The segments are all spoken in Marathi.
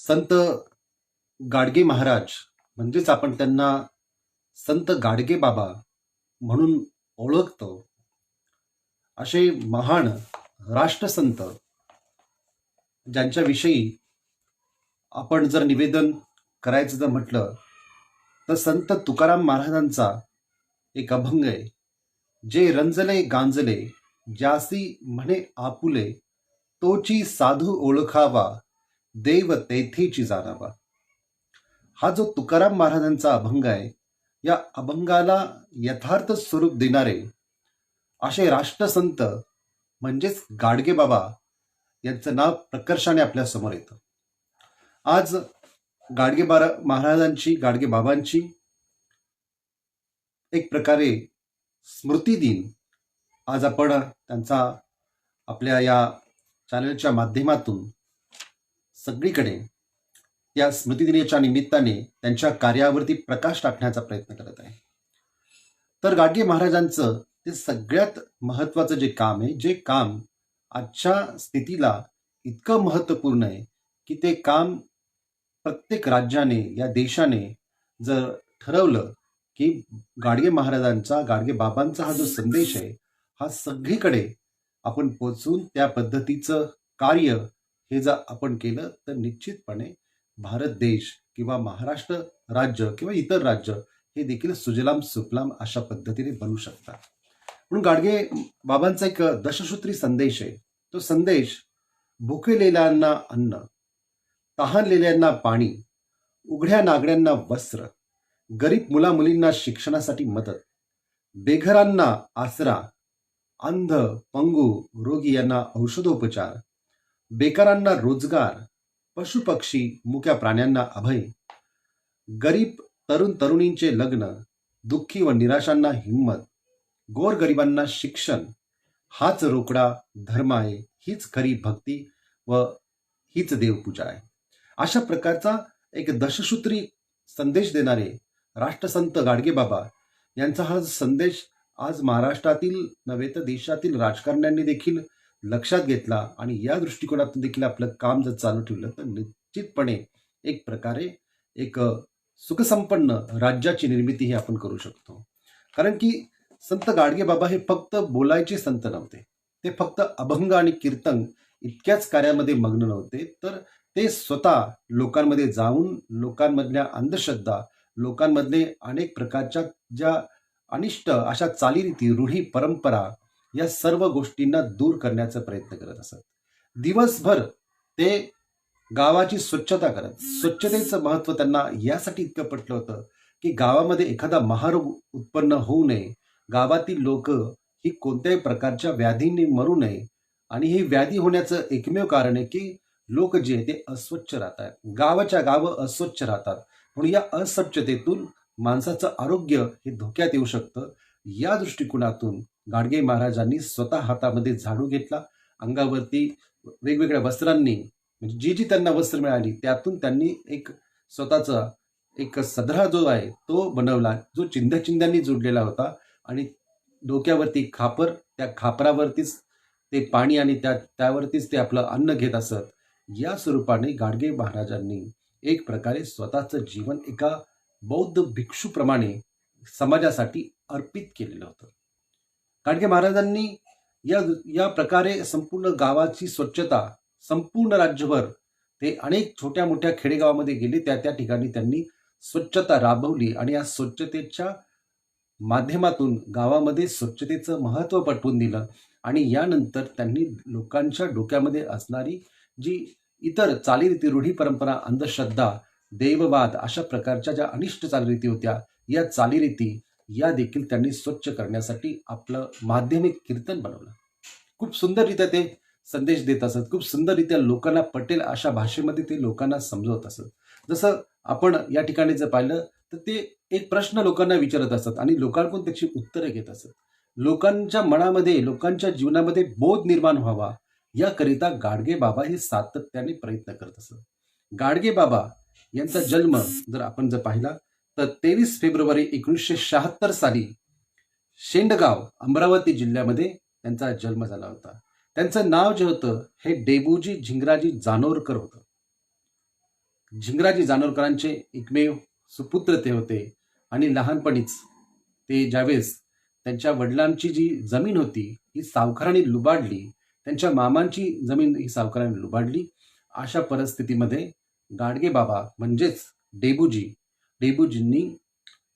संत गाडगे महाराज म्हणजेच आपण त्यांना संत गाडगे बाबा म्हणून ओळखतो. असे महान राष्ट्रसंत ज्यांच्याविषयी आपण जर निवेदन करायचं जर म्हटलं तर संत तुकाराम महाराजांचा एक अभंग आहे, जे रंजले गांजले ज्यासी म्हणे आपुले, तोची साधू ओळखावा देव तेथेची जाणावा. हा जो तुकाराम महाराजांचा अभंग आहे, या अभंगाला यथार्थ स्वरूप देणारे असे राष्ट्रसंत म्हणजेच गाडगे बाबा यांचं नाव प्रकर्षाने आपल्या समोर येतं. आज गाडगे महाराजांची, गाडगे बाबांची एक प्रकारे स्मृती दिन आज आपण त्यांचा आपल्या या चॅनलच्या माध्यमातून सगळीकडे या स्मृतिदिनाच्या निमित्ताने त्यांच्या कार्यावरती प्रकाश टाकण्याचा प्रयत्न करत आहे. तर गाडगे महाराजांचं ते सगळ्यात महत्वाचं जे काम आहे, जे काम आजच्या स्थितीला इतकं महत्वपूर्ण आहे की ते काम प्रत्येक राज्याने, या देशाने जर ठरवलं की गाडगे महाराजांचा, गाडगे बाबांचा हा जो संदेश आहे हा सगळीकडे आपण पोचवून त्या पद्धतीचं कार्य हे जर आपण केलं तर निश्चितपणे भारत देश किंवा महाराष्ट्र राज्य किंवा इतर राज्य हे देखील सुजलाम सुफलाम अशा पद्धतीने बनू शकतात. म्हणून गाडगे बाबांचा एक दशसूत्री संदेश आहे. तो संदेश भुकेलेल्यांना अन्न, तहानलेल्यांना पाणी, उघड्या नागड्यांना वस्त्र, गरीब मुलामुलींना शिक्षणासाठी मदत, बेघरांना आसरा, अंध, पंगू, रोगी यांना औषधोपचार, बेकारांना रोजगार, पशुपक्षी मुक्या प्राण्यांना अभय, गरीब तरुण तरुणींचे लग्न, दुःखी व निराशांना हिंमत, गोरगरिबांना शिक्षण, हाच रोकडा धर्म आहे, हीच खरी भक्ती व हीच देवपूजा आहे. अशा प्रकारचा एक दशसूत्री संदेश देणारे राष्ट्रसंत गाडगे बाबा यांचा हा संदेश आज महाराष्ट्रातील नव्हे तर देशातील राजकारण्यांनी देखील लक्षात घेतला आणि या दृष्टिकोनातून देखील आपलं काम जर चालू ठेवलं तर निश्चितपणे एक प्रकारे एक सुखसंपन्न राज्याची निर्मिती ही आपण करू शकतो. कारण की संत गाडगे बाबा हे फक्त बोलायचे संत नव्हते, ते फक्त अभंग आणि कीर्तन इतक्याच कार्यामध्ये मग्न नव्हते, तर ते स्वतः लोकांमध्ये जाऊन लोकांमधल्या अंधश्रद्धा, लोकांमधले अनेक प्रकारच्या ज्या अनिष्ट अशा चालीरीती, रूढी, परंपरा या सर्व गोष्टींना दूर करण्याचा प्रयत्न करत असत. दिवसभर ते गावाची स्वच्छता करत. स्वच्छतेचं महत्व त्यांना यासाठी इतकं पटलं होतं की गावामध्ये एखादा महारोग उत्पन्न होऊ नये, गावातील लोक ही कोणत्याही प्रकारच्या व्याधींनी मरू नये. आणि ही व्याधी होण्याचं एकमेव कारण आहे की लोक जे ते अस्वच्छ राहतात, गावाच्या गाव अस्वच्छ राहतात. म्हणून या अस्वच्छतेतून माणसाचं आरोग्य हे धोक्यात येऊ शकतं. या दृष्टिकोनातून गाडगे महाराजांनी स्वतः हातामध्ये झाडू घेतला, अंगावरती वेगवेगळ्या वस्त्रांनी, म्हणजे जी जी त्यांना वस्त्र मिळाली त्यातून त्यांनी एक स्वतःचा एक सदरा जो आहे तो बनवला, जो चिंध्यांनी जोडलेला होता. आणि डोक्यावरती खापर, त्या खापरावरतीच ते पाणी आणि त्यावरतीच ते आपलं अन्न घेत असत. या स्वरूपाने गाडगे महाराजांनी एक प्रकारे स्वतःचं जीवन एका बौद्ध भिक्षूप्रमाणे समाजासाठी अर्पित केलेलं होतं. गाडगे महाराजांनी या प्रकारे संपूर्ण गावाची स्वच्छता, संपूर्ण राज्यभर ते अनेक छोट्या मोठ्या खेडेगावामध्ये गेले, त्या ठिकाणी त्यांनी स्वच्छता राबवली आणि या स्वच्छतेच्या माध्यमातून गावामध्ये स्वच्छतेचं महत्व पटवून दिलं. आणि यानंतर त्यांनी लोकांच्या डोक्यामध्ये असणारी जी इतर चालीरीती, रूढी, परंपरा, अंधश्रद्धा, देववाद अशा प्रकारच्या ज्या अनिष्ट चालीरीती होत्या, या चालीरीती या देखील त्यांनी स्वच्छ करण्यासाठी आपलं माध्यमिक कीर्तन बनवलं. खूप सुंदररित्या ते संदेश देत असत, खूप सुंदररित्या लोकांना पटेल अशा भाषेमध्ये ते लोकांना समजवत असत. जसं आपण या ठिकाणी जर पाहिलं तर ते एक प्रश्न लोकांना विचारत असत आणि लोकांकडून त्याची उत्तरं घेत असत. लोकांच्या मनामध्ये, लोकांच्या जीवनामध्ये बोध निर्माण व्हावा याकरिता गाडगे बाबा हे सातत्याने प्रयत्न करत असत. गाडगे बाबा यांचा जन्म जर आपण पाहिला तर 23 फेब्रुवारी 1976 साली शेंडगाव, अमरावती जिल्ह्यामध्ये त्यांचा जन्म झाला होता. त्यांचं नाव जे होतं हे डेबूजी झिंगराजी जानोरकर होतं. झिंगराजी जानोरकरांचे एकमेव सुपुत्र ते होते आणि लहानपणीच ते ज्यावेळेस त्यांच्या वडिलांची जी जमीन होती ही सावकारांनी लुबाडली, त्यांच्या मामांची जमीन ही सावकारांनी लुबाडली. अशा परिस्थितीमध्ये गाडगे बाबा म्हणजेच डेबूजींनी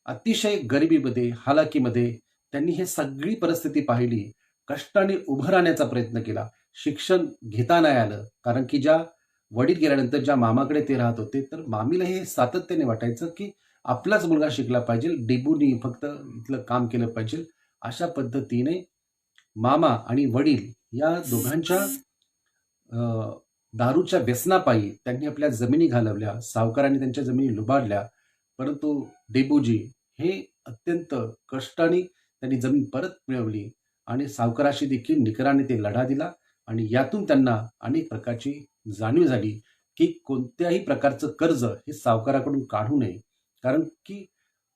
अतिशय गरिबीमध्ये, हालाकीमध्ये त्यांनी हे सगळी परिस्थिती पाहिली. कष्टाने उभं राहण्याचा प्रयत्न केला. शिक्षण घेता नाही आलं, कारण की ज्या वडील गेल्यानंतर ज्या मामाकडे ते राहत होते, तर मामीला हे सातत्याने वाटायचं की आपलाच मुलगा शिकला पाहिजे, डेबूनी फक्त इथलं काम केलं पाहिजे. अशा पद्धतीने मामा आणि वडील या दोघांच्या दारूच्या व्यसनापायी त्यांनी आपल्या जमिनी घालवल्या, सावकारांनी त्यांच्या जमिनी लुबाडल्या. परंतु डेबूजी हे अत्यंत कष्टाने त्यांनी जमीन परत मिळवली आणि सावकाराशी देखील निकराने ते लढा दिला आणि यातून त्यांना अनेक प्रकारची जाणीव झाली की कोणत्याही प्रकारचं कर्ज हे सावकाराकडून काढू नये. कारण की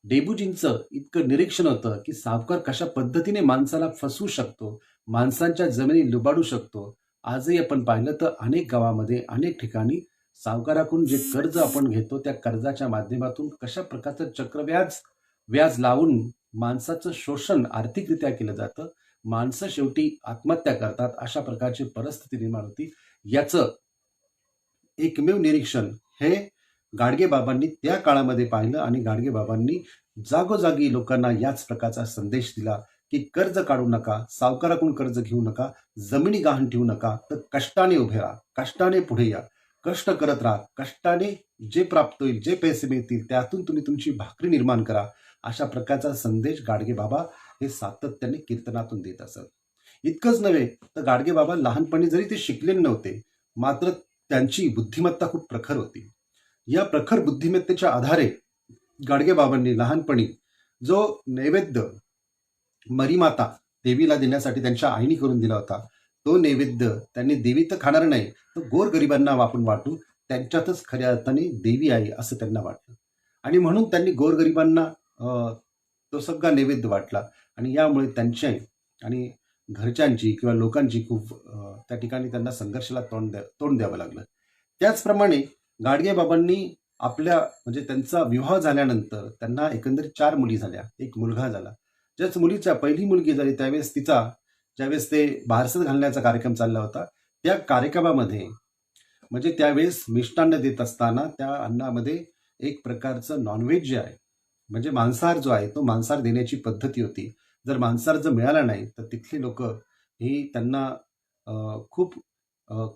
डेबूजींचं इतकं निरीक्षण होतं की सावकार कशा पद्धतीने माणसाला फसवू शकतो, माणसांच्या जमिनी लुबाडू शकतो. आजही आपण पाहिलं तर अनेक गावामध्ये, अनेक ठिकाणी सावकाराकडून जे कर्ज आपण घेतो, त्या कर्जाच्या माध्यमातून कशा प्रकारचं व्याज लावून माणसाचं शोषण आर्थिकरित्या केलं जातं. माणसं शेवटी आत्महत्या करतात. अशा प्रकारची परिस्थिती निर्माण होती. याचं एकमेव निरीक्षण हे गाडगेबाबांनी त्या काळामध्ये पाहिलं आणि गाडगेबाबांनी जागोजागी लोकांना याच प्रकारचा संदेश दिला की कर्ज काढू नका, सावकाराकडून कर्ज घेऊ नका, जमिनी गहाण ठेवू नका, तर कष्टाने उभे राहा, कष्टाने पुढे या, कष्ट करत राहा, कष्टाने जे प्राप्त होईल, जे पैसे मिळतील त्यातून तुम्ही तुमची भाकरी निर्माण करा. अशा प्रकारचा संदेश गाडगेबाबा हे सातत्याने कीर्तनातून देत असत. इतकंच नव्हे तर गाडगेबाबा लहानपणी जरी ते शिकलेले नव्हते, मात्र त्यांची बुद्धिमत्ता खूप प्रखर होती. या प्रखर बुद्धिमत्तेच्या आधारे गाडगेबाबांनी लहानपणी जो नैवेद्य मरीमाता देवीला देण्यासाठी त्यांच्या आईने करून दिला होता, तो नैवेद्य त्यांनी देवी तर खाणार नाही, तर गोरगरिबांना आपण वाटू, त्यांच्यातच खऱ्या अर्थाने देवी आहे असं त्यांना वाटलं. आणि म्हणून त्यांनी गोरगरिबांना तो सगळा नैवेद्य वाटला आणि यामुळे त्यांची आणि घरच्यांची किंवा लोकांची खूप त्या ठिकाणी त्यांना संघर्षाला तोंड द्यावं लागलं. त्याचप्रमाणे गाडगेबाबांनी आपल्या म्हणजे त्यांचा विवाह झाल्यानंतर त्यांना एकंदरीत 4 मुली झाल्या, 1 मुलगा झाला. ज्याच मुलीच्या पहिली मुलगी झाली त्यावेळेस ज्यावेळेस ते बारसं घालण्याचा कार्यक्रम चालला होता, त्या कार्यक्रमामध्ये म्हणजे त्यावेळेस मिष्टान्न देत असताना त्या अन्नामध्ये एक प्रकारचं नॉनव्हेज जे आहे, म्हणजे मांसाहार जो आहे, तो मांसाहार देण्याची पद्धती होती. जर मांसाहार मिळाला नाही तर तिथले लोक ही त्यांना खूप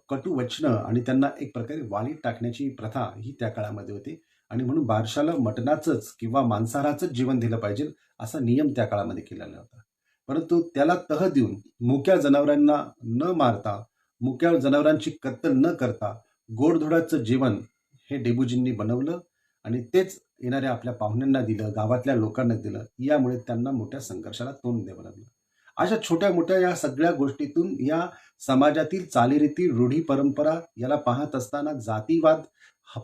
कटू वचनं आणि त्यांना एक प्रकारे वालीत टाकण्याची प्रथा ही त्या काळामध्ये होती आणि म्हणून बारशाला मटणाचंच किंवा मांसाहाराचंच जेवण दिलं पाहिजे असा नियम त्या काळामध्ये केलेला होता. परंतु त्याला तह देऊन मुक्या जनावरांना न मारता, मुक्या जनावरांची कत्तल न करता गोडधोडाचं जेवण हे डेबूजींनी बनवलं आणि तेच येणाऱ्या आपल्या पाहुण्यांना दिलं, गावातल्या लोकांना दिलं. यामुळे त्यांना मोठ्या संघर्षाला तोंड द्यावं लागलं. अशा छोट्या मोठ्या या सगळ्या गोष्टीतून या समाजातील चालीरीती, रूढी परंपरा याला पाहत असताना, जातीवाद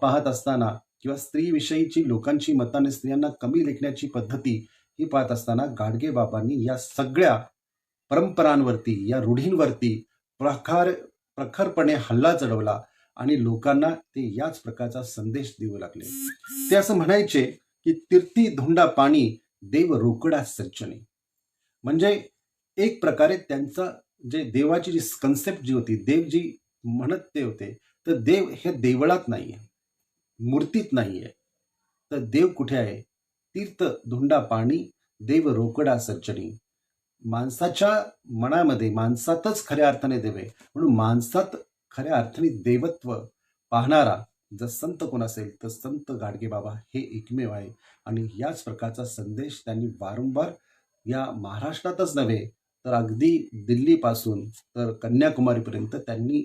पाहत असताना किंवा स्त्रीविषयीची लोकांची मताने स्त्रियांना कमी लेखण्याची पद्धती ही पाहत असताना गाडगेबाबांनी या सगळ्या परंपरांवरती, या रूढींवरती प्रखरपणे हल्ला चढवला आणि लोकांना ते याच प्रकारचा संदेश देऊ लागले. ते असं म्हणायचे की तीर्थी धुंडा पाणी देव रोकडा सज्जने. म्हणजे एक प्रकारे त्यांचा जे देवाची जी कन्सेप्ट जी होती, देव जी म्हणत ते होते, तर देव हे देवळात नाहीये, मूर्तीत नाहीये. तर देव कुठे आहे? तीर्थ धुंडा पाणी देव रोकडा सज्जनी. माणसाच्या मनामध्ये, माणसातच खऱ्या अर्थाने देव आहे. म्हणून माणसात खऱ्या अर्थाने देवत्व पाहणारा जर संत कोण असेल तर संत गाडगेबाबा हे एकमेव आहे. आणि याच प्रकारचा संदेश त्यांनी वारंवार या महाराष्ट्रातच नव्हे तर अगदी दिल्लीपासून तर कन्याकुमारीपर्यंत त्यांनी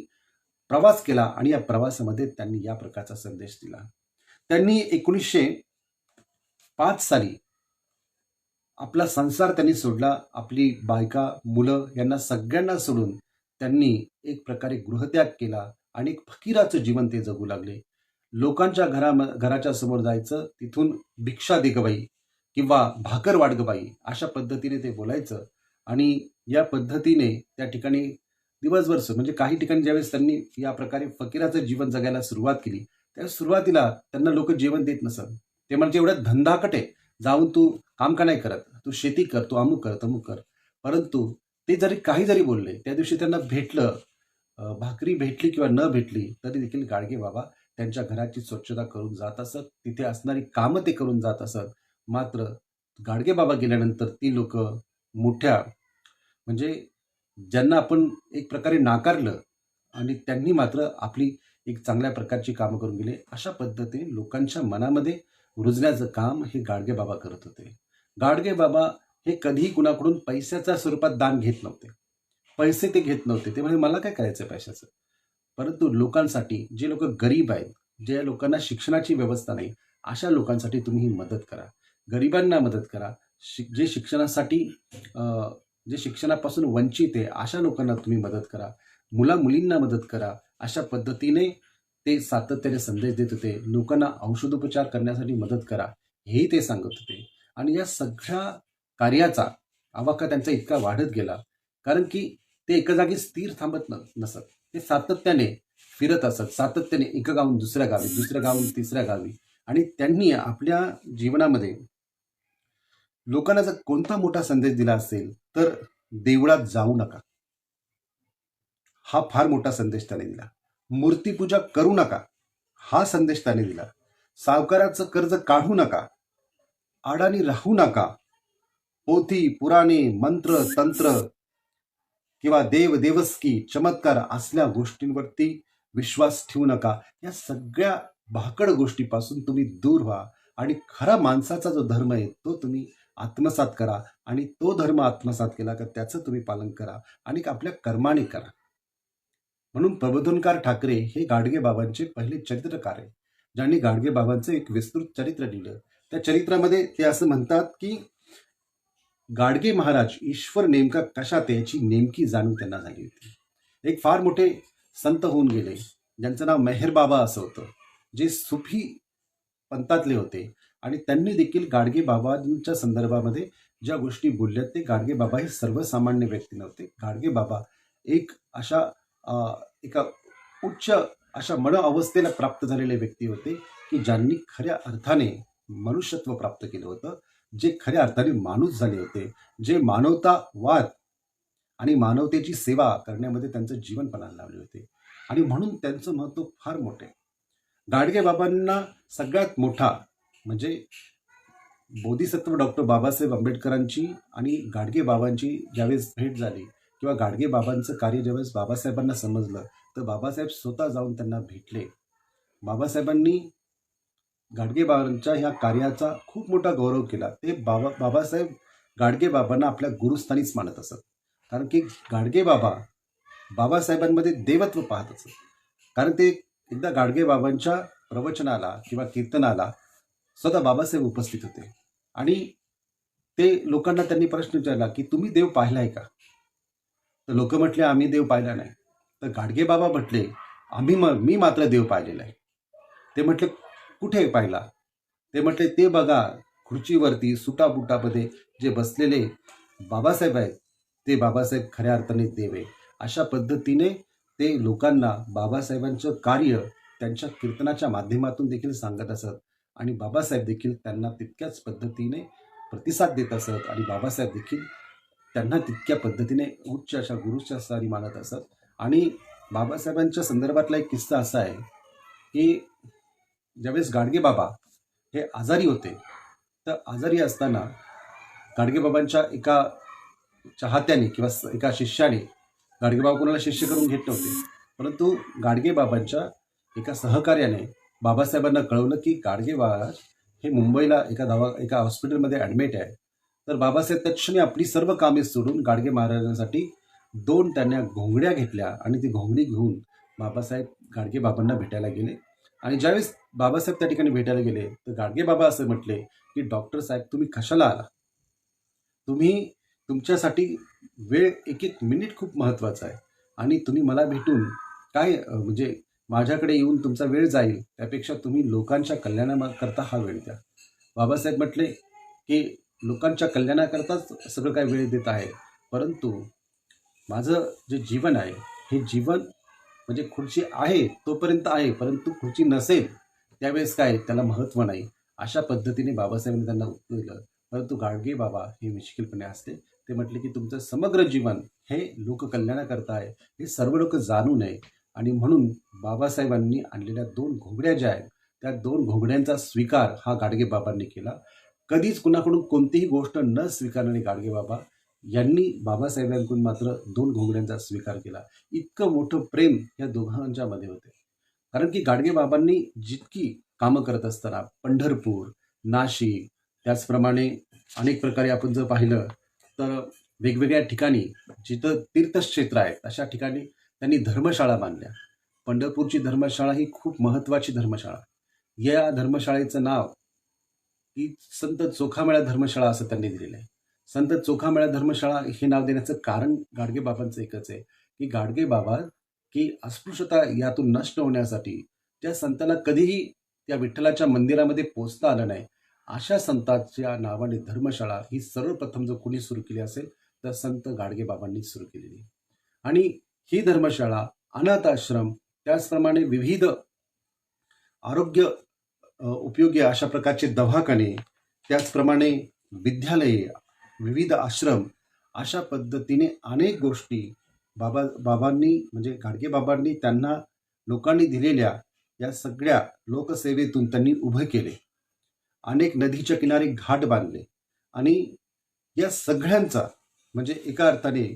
प्रवास केला आणि या प्रवासामध्ये त्यांनी या प्रकारचा संदेश दिला. त्यांनी 1905 साली आपला संसार त्यांनी सोडला. आपली बायका, मुलं यांना सगळ्यांना सोडून त्यांनी एक प्रकारे गृहत्याग केला आणि एक फकीराचं जीवन ते जगू लागले. लोकांच्या घराच्या समोर जायचं, तिथून भिक्षा दे ग बाई किंवा भाकर वाढ ग बाई अशा पद्धतीने ते बोलायचं. आणि या पद्धतीने त्या ठिकाणी दिवसभर म्हणजे काही ठिकाणी ज्यावेळेस त्यांनी या प्रकारे फकीराचं जीवन जगायला सुरुवात केली त्या सुरुवातीला त्यांना लोक जेवण देत नसत. ते म्हणजे एवढ्या धंदाकट आहे, जाऊन तू काम का नाही करत, तू शेती कर, तू अमुक कर तमुक कर. परंतु ते जरी काही जरी बोलले, त्या दिवशी त्यांना भेटलं, भाकरी भेटली किंवा न भेटली तरी देखील गाडगे बाबा त्यांच्या घराची स्वच्छता करून जात असत. तिथे असणारी कामं ते करून जात असत. मात्र गाडगे बाबा गेल्यानंतर ती लोक मोठ्या, म्हणजे ज्यांना आपण एक प्रकारे नाकारलं, आणि त्यांनी मात्र आपली एक चांगल्या प्रकारची कामं करून गेले. अशा पद्धतीने लोकांच्या मनामध्ये रुजण्याचं काम हे गाडगे बाबा करत होते. गाडगे बाबा हे कधीही कुणाकडून पैशाच्या स्वरूपात दान घेत नव्हते. पैसे ते घेत नव्हते. ते म्हणजे मला काय करायचं पैशाचं. परंतु लोकांसाठी, जे लोक गरीब आहेत, जे लोकांना शिक्षणाची व्यवस्था नाही, अशा लोकांसाठी तुम्ही ही मदत करा. गरिबांना मदत करा. जे शिक्षणासाठी जे शिक्षणापासून वंचित आहे, अशा लोकांना तुम्ही मदत करा. मुलींना मदत करा. अशा पद्धतीने ते सातत्याने संदेश देत होते. लोकांना औषधोपचार करण्यासाठी मदत करा, हेही ते सांगत होते. आणि या सगळ्या कार्याचा आवाका त्यांचा इतका वाढत गेला, कारण की ते एका जागी स्थिर थांबत नसत. ते सातत्याने फिरत असत, सातत्याने एका गावून दुसऱ्या गावी, दुसऱ्या गावून तिसऱ्या गावी. आणि त्यांनी आपल्या जीवनामध्ये लोकांना जर कोणता मोठा संदेश दिला असेल तर देवळात जाऊ नका, हा फार मोठा संदेश त्याने दिला. मूर्तीपूजा करू नका, हा संदेश त्याने दिला. सावकाराचं कर्ज काढू नका, अडाणी राहू नका. पोथी पुराणे, मंत्र तंत्र किंवा देवदेवस्की चमत्कार असल्या गोष्टींवरती विश्वास ठेवू नका. या सगळ्या भाकड गोष्टीपासून तुम्ही दूर व्हा आणि खरा माणसाचा जो धर्म आहे तो तुम्ही आत्मसात करा. आणि तो धर्म आत्मसात केला का त्याचं तुम्ही पालन करा आणि आपल्या कर्माने करा. म्हणून प्रबोधनकार ठाकरे हे गाडगे बाबांचे पहिले चरित्रकार आहे, ज्यांनी गाडगे बाबांचं एक विस्तृत चरित्र लिहिलं. त्या चरित्रामध्ये ते असं म्हणतात की गाडगे महाराज ईश्वर नेमका कशात याची नेमकी जाणीव त्यांना झाली होती. एक फार मोठे संत होऊन गेले, ज्यांचं नाव मेहर बाबा असं होतं, जे सुफी पंथातले होते. आणि त्यांनी देखील गाडगे बाबांच्या संदर्भामध्ये ज्या गोष्टी बोलल्या, ते गाडगे बाबा हे सर्वसामान्य व्यक्ती नव्हते. गाडगे बाबा एक अशा एका उच्च अशा मन अवस्थेला प्राप्त झालेले व्यक्ती होते की ज्यांनी खऱ्या अर्थाने मनुष्यत्व प्राप्त केलं होतं, जे खऱ्या अर्थाने माणूस झाले होते, जे मानवतावाद आणि मानवतेची सेवा करण्यामध्ये त्यांचं जीवन पणाला लावले होते. आणि म्हणून त्यांचं महत्त्व फार मोठं आहे. गाडगे बाबांना सगळ्यात मोठा म्हणजे बोधिसत्व डॉक्टर बाबासाहेब आंबेडकरांची आणि गाडगे बाबांची ज्यावेळेस भेट झाली, किंवा गाडगे बाबांचं कार्य ज्यावेळेस बाबासाहेबांना समजलं, तर बाबासाहेब स्वतः जाऊन त्यांना भेटले. बाबासाहेबांनी गाडगे बाबांच्या ह्या कार्याचा खूप मोठा गौरव केला. ते बाबासाहेब गाडगे बाबांना आपल्या गुरुस्थानीच मानत असत, कारण की गाडगे बाबा बाबासाहेबांमध्ये देवत्व पाहत असत. कारण ते एकदा गाडगे बाबांच्या प्रवचनाला किंवा कीर्तनाला स्वतः बाबासाहेब उपस्थित होते. आणि ते लोकांना त्यांनी प्रश्न विचारला की तुम्ही देव पाहिलाय का? तर लोक म्हटले आम्ही देव पाहिला नाही. तर गाडगे बाबा म्हटले मी मात्र देव पाहिलेला आहे. ते म्हटले कुठे पाहिला? ते म्हटले ते बघा, खुर्चीवरती सुटाबुटामध्ये जे बसलेले बाबासाहेब आहेत, ते बाबासाहेब खऱ्या अर्थाने देव आहे. अशा पद्धतीने ते लोकांना बाबासाहेबांचं कार्य त्यांच्या कीर्तनाच्या माध्यमातून देखील सांगत असत. आणि बाबासाहेब देखील त्यांना तितक्याच पद्धतीने प्रतिसाद देत असत. आणि बाबासाहेब देखील त्यांना तितक्या पद्धतीने उच्च अशा गुरुच्या स्थानी मानत असत. आणि बाबासाहेबांच्या संदर्भातला एक किस्सा असा आहे की ज्यावेळेस गाडगे बाबा हे आजारी होते, तर आजारी असताना गाडगे बाबांच्या एका चाहत्याने किंवा एका शिष्याने, गाडगे बाबा कोणाला शिष्य करून घेत नव्हते, परंतु गाडगे बाबांच्या एका सहकार्याने बाबासाहेबांना कळवलं की गाडगे महाराज हे मुंबईला एका हॉस्पिटलमध्ये ॲडमिट आहे. तर बाबासाहेब तत्क्षणी आपली सर्व कामे सोडून गाडगे महाराजांसाठी 2 त्यांना घोंगड्या घेतल्या आणि ती घोंगडी घेऊन बाबासाहेब गाडगे बाबांना भेटायला गेले. आणि ज्यावेळेस बाबासाहेब त्या ठिकाणी भेटायला गेले, तर गाडगे बाबा असं म्हटले की डॉक्टर साहेब तुम्ही कशाला आला? तुमच्यासाठी वेळ, एक एक मिनिट खूप महत्त्वाचा आहे. आणि तुम्ही मला भेटून काय म्हणजे माझ्याकडे येऊन तुमचा वेळ जाईल, त्यापेक्षा तुम्ही लोकांच्या कल्याणाकरता हा वेळ द्या. बाबासाहेब म्हटले की लोकांच्या कल्याणाकरताच सगळं काय वेळ देत आहे, परंतु माझं जे जीवन आहे हे जीवन म्हणजे खुर्ची आहे तोपर्यंत आहे, परंतु खुर्ची नसेल त्यावेळेस काय त्याला महत्त्व नाही, अशा पद्धतीने बाबासाहेबांनी त्यांना उत्तर दिलं. परंतु गाडगे बाबा हे मिश्किलपणे असते. ते म्हटले की तुमचं समग्र जीवन हे लोककल्याणाकरता आहे, हे सर्व लोक जाणू नये. आणि म्हणून बाबासाहेबांनी आणलेल्या 2 घोंगड्या ज्या आहेत, त्या 2 घोंगड्यांचा स्वीकार हा गाडगे बाबांनी केला. कधीच कुणाकडून कोणतीही गोष्ट न स्वीकारणारे गाडगे बाबा यांनी बाबासाहेबांकडून मात्र 2 घोंगड्यांचा स्वीकार केला. इतकं मोठं प्रेम या दोघांच्या मध्ये होते. कारण की गाडगे बाबांनी जितकी कामं करत असताना पंढरपूर, नाशिक, त्याचप्रमाणे अनेक प्रकारे आपण जर पाहिलं तर वेगवेगळ्या ठिकाणी जिथं तीर्थक्षेत्र आहेत अशा ठिकाणी त्यांनी धर्मशाळा बांधल्या. पंढरपूरची धर्मशाळा ही खूप महत्त्वाची धर्मशाळा. या धर्मशाळेचं नाव की संत चोखामेळा धर्मशाळा असं त्यांनी दिलेलं आहे. संत चोखामेळा धर्मशाळा हे नाव देण्याचं कारण गाडगे बाबांचं एकच आहे की गाडगे बाबा की अस्पृश्यता यातून नष्ट होण्यासाठी त्या संतांना कधीही त्या विठ्ठलाच्या मंदिरामध्ये पोचता आलं नाही, अशा संतांच्या नावाने धर्मशाळा ही सर्वप्रथम जर कोणी सुरू केली असेल तर संत गाडगे बाबांनी सुरू केलेली. आणि ही धर्मशाळा, अनाथ आश्रम, त्याचप्रमाणे विविध आरोग्य उपयोगी अशा प्रकारचे दवाखाने, त्याचप्रमाणे विद्यालये, विविध आश्रम, अशा पद्धतीने अनेक गोष्टी बाबांनी म्हणजे गाडगे बाबांनी त्यांना लोकांनी दिलेल्या या सगळ्या लोकसेवेतून त्यांनी उभे केले. अनेक नदीच्या किनारी घाट बांधले आणि या सगळ्यांचा म्हणजे एका अर्थाने